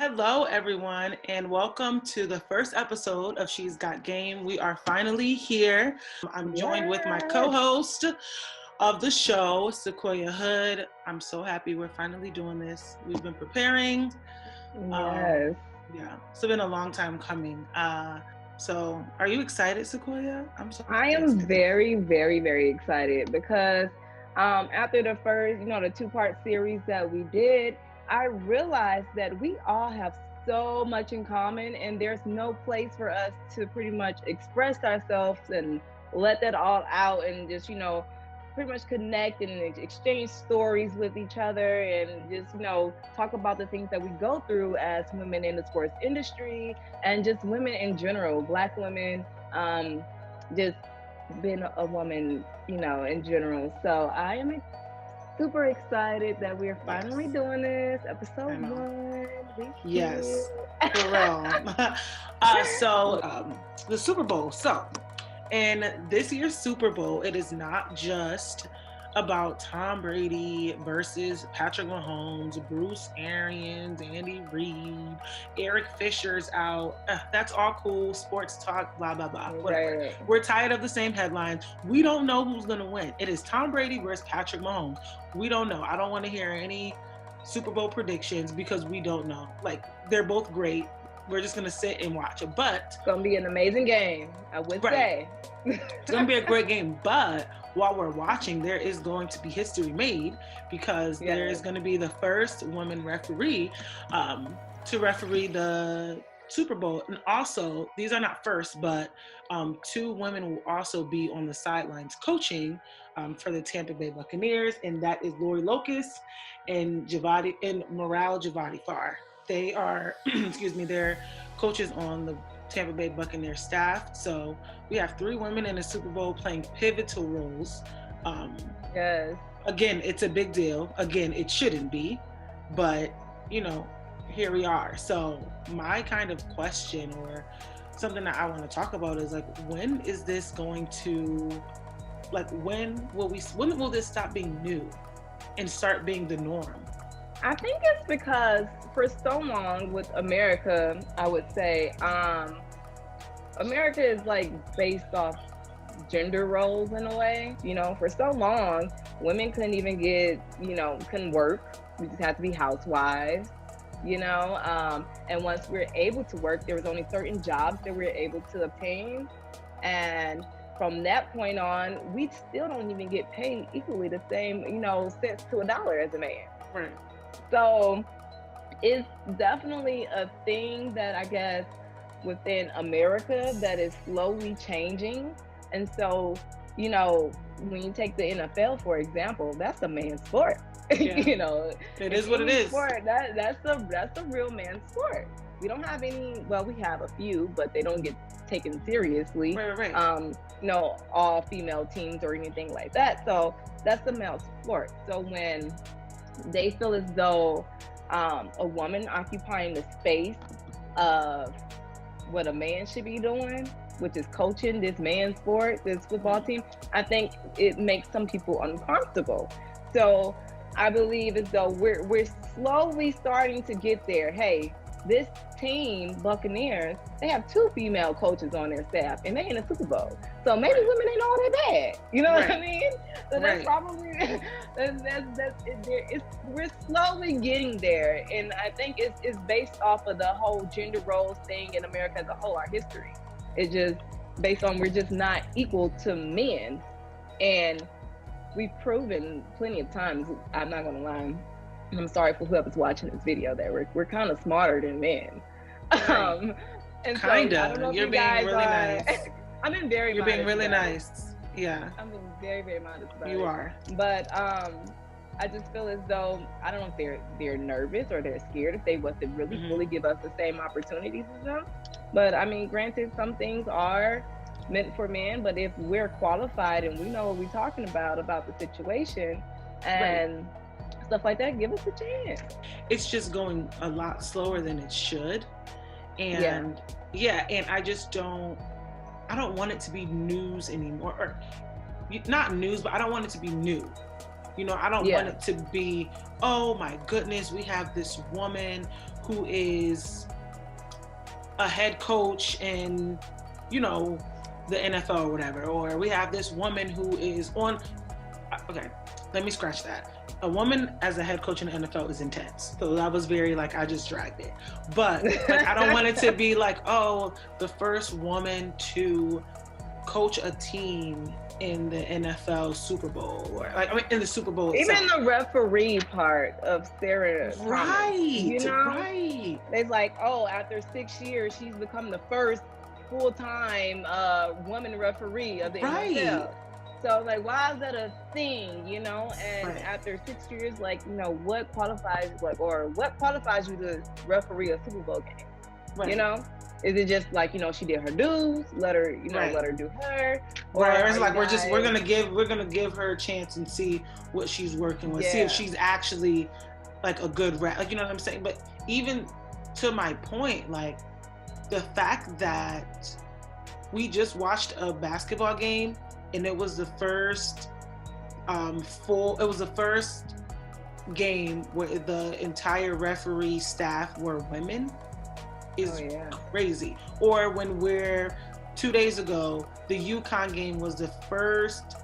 Hello, everyone, and welcome to the first episode of She's Got Game. We are finally here. I'm joined with my Yes. co-host of the show, Sequoia Hood. I'm so happy we're finally doing this. We've been preparing. Yes. Yeah, it's been a long time coming. So are you excited, Sequoia? I'm so I am excited. very excited because after the first, the two-part series that we did, I realized that we all have so much in common and there's no place for us to pretty much express ourselves and let that all out and just, pretty much connect and exchange stories with each other and just, talk about the things that we go through as women in the sports industry and just women in general, Black women. Just being a woman, in general. So I am super excited that we're finally Yes, doing this. I Episode know. one. We Yes, here. for real. The Super Bowl. So, in this year's Super Bowl, it is not just about Tom Brady versus Patrick Mahomes, Bruce Arians, Andy Reid, Eric Fisher's out. That's all cool. Sports talk, blah, blah, blah, whatever. Right. We're tired of the same headlines. We don't know who's going to win. It is Tom Brady versus Patrick Mahomes. We don't know. I don't want to hear any Super Bowl predictions because we don't know. Like, they're both great. We're just gonna sit and watch it. But It's gonna be an amazing game, I would say. It's gonna be a great game. But while we're watching, there is going to be history made because there is going to be the first woman referee to referee the Super Bowl. And also, these are not first, but two women will also be on the sidelines coaching for the Tampa Bay Buccaneers, and that is Lori Locust and Morale Javadi Farr. They are, excuse me, they're coaches on the Tampa Bay Buccaneers staff. So we have three women in the Super Bowl playing pivotal roles. Yes. Again, it's a big deal. Again, it shouldn't be, but here we are. So my kind of question or something that I want to talk about is like, when is this going to, like, when will this stop being new and start being the norm? I think it's because for so long with America, I would say, America is like based off gender roles in a way. For so long, women couldn't even couldn't work. We just had to be housewives, and once we were able to work, there was only certain jobs that we were able to obtain. And from that point on, we still don't even get paid equally the same, cents to a dollar as a man. Right. So it's definitely a thing that I guess within America that is slowly changing. And so, when you take the NFL, for example, that's a man's sport. Yeah. It is what it is. Sport, that's a real man's sport. We don't have any, well, we have a few, but they don't get taken seriously. Right. All female teams or anything like that. So that's a male sport. So when they feel as though a woman occupying the space of what a man should be doing, which is coaching this man's sport, this football team, I think it makes some people uncomfortable. So I believe as though we're slowly starting to get there. Hey, this team, Buccaneers, they have two female coaches on their staff and they in the Super Bowl. So maybe women ain't all that bad. You know what I mean? So that's probably we're slowly getting there. And I think it's based off of the whole gender roles thing in America as a whole, our history. It's just based on we're just not equal to men. And we've proven plenty of times, I'm not gonna lie, I'm sorry for whoever's watching this video that we're kind of smarter than men. Right. And kind so, of. I don't know You're if being guys really are, nice. I'm being very You're modest. being really nice. Yeah. I'm being very modest about it. You are. But I just feel as though, I don't know if they're nervous or they're scared if they wasn't really fully give us the same opportunities as them. But I mean, granted, some things are meant for men, but if we're qualified and we know what we're talking about the situation and stuff like that, give us a chance. It's just going a lot slower than it should. And and I don't want it to be news anymore. Or not news, but I don't want it to be new. I don't want it to be, oh my goodness, we have this woman who is a head coach in, you know, the NFL or whatever, or we have this woman who is on, okay, let me scratch that. A woman as a head coach in the NFL is intense. So that was very like, I just dragged it. But like, I don't want it to be like, oh, the first woman to coach a team in the NFL Super Bowl, or like, I mean, in the Super Bowl Even itself. the referee part of Sarah Thomas, Right, you know? right. It's like, oh, after 6 years, she's become the first full-time woman referee of the NFL. So like, why is that a thing, you know? And after 6 years, like, you know, what qualifies you to referee a Super Bowl game? Right. You know? Is it just like, you know, she did her dues, let her do her, or it's like we're gonna give her a chance and see what she's working with, see if she's actually like a good like, you know what I'm saying? But even to my point, like the fact that we just watched a basketball game and it was the first game where the entire referee staff were women is crazy. Or when 2 days ago, the UConn game was the first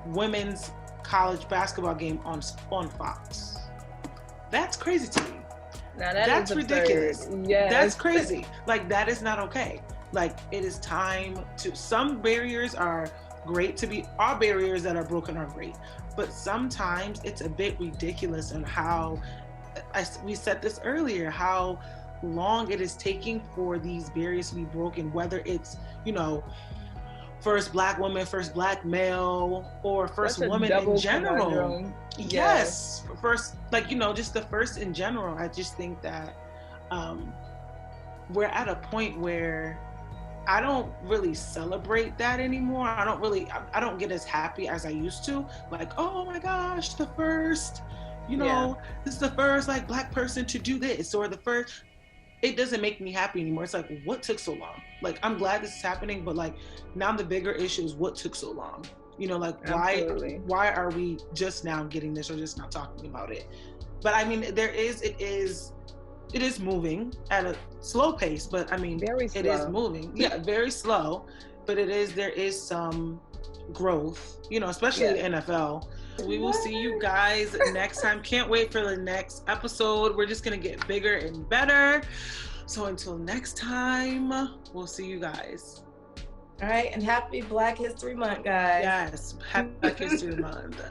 women's college basketball game on Fox. That's crazy to me. Now that's ridiculous. Yeah, that's crazy. Like, that is not okay. Like, it is time to, some barriers are great to be, our barriers that are broken are great, but sometimes it's a bit ridiculous on how, we said this earlier, how long it is taking for these barriers to be broken, whether it's, you know, first Black woman, first Black male, or first woman in general. Yes, first, like, you know, just the first in general. I just think that we're at a point where I don't really celebrate that anymore. I don't get as happy as I used to. Like, oh my gosh, the first, you know, this is the first like Black person to do this, or the first. It doesn't make me happy anymore. It's like, what took so long? Like, I'm glad this is happening, but like, now the bigger issue is what took so long? You know, like, why are we just now getting this, or just not talking about it? But I mean, it is moving at a slow pace, but I mean, it is moving. Yeah, very slow, but there is some growth, you know, especially the NFL. We will see you guys next time. Can't wait for the next episode. We're just going to get bigger and better. So until next time, we'll see you guys. All right. And happy Black History Month, guys. Yes. Happy Black History Month.